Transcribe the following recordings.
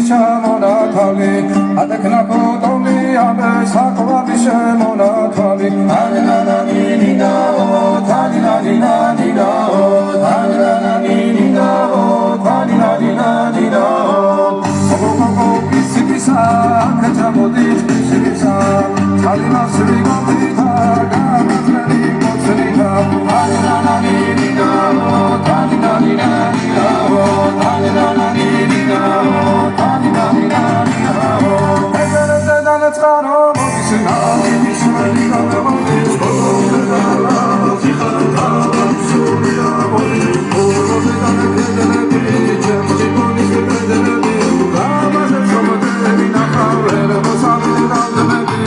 შემონათალი ადექნაკო ტომი ამე საკვარი შემონათალი ანანანინინაო თანინანინანინაო თანინანინინაო თანინანინანინაო ოგოგოგო პისიპისა კაჭამოდის პისიპისა ალიმას რიგობითა გამატრელი მოწრითა ანანანინინაო თანინანინანინაო თანინანინინაო თანინანინანინაო ეძერეძედანე წყარო მოგისნა იმისმელი გამომდის ბოლოდედალა ციხართა სურია მოდის ბოლოდედანე ქედელები ჩემში გონის ქედელები გამაზე ჩომოდები ნახავერ მოსავლის რამდენები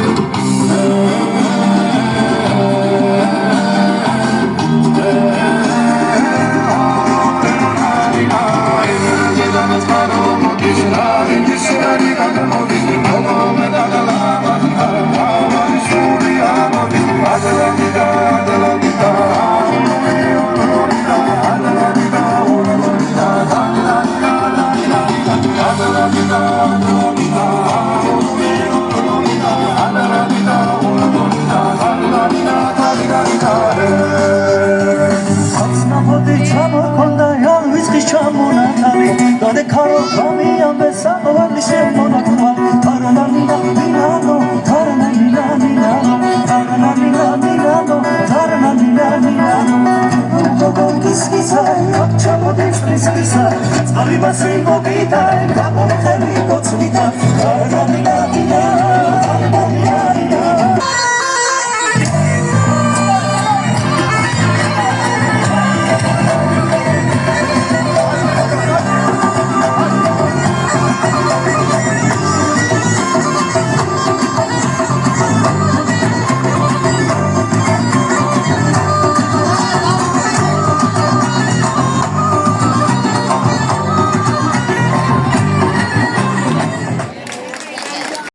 Dade karo kami ambe sakovali shemonatwa tarananinaninano tarananinaninano tarananinaninano tarananinaninano Ugogo kiskisa akchamodeks priskisa Zbali basri gobita Gamon kheli kotsvita tarananinaninano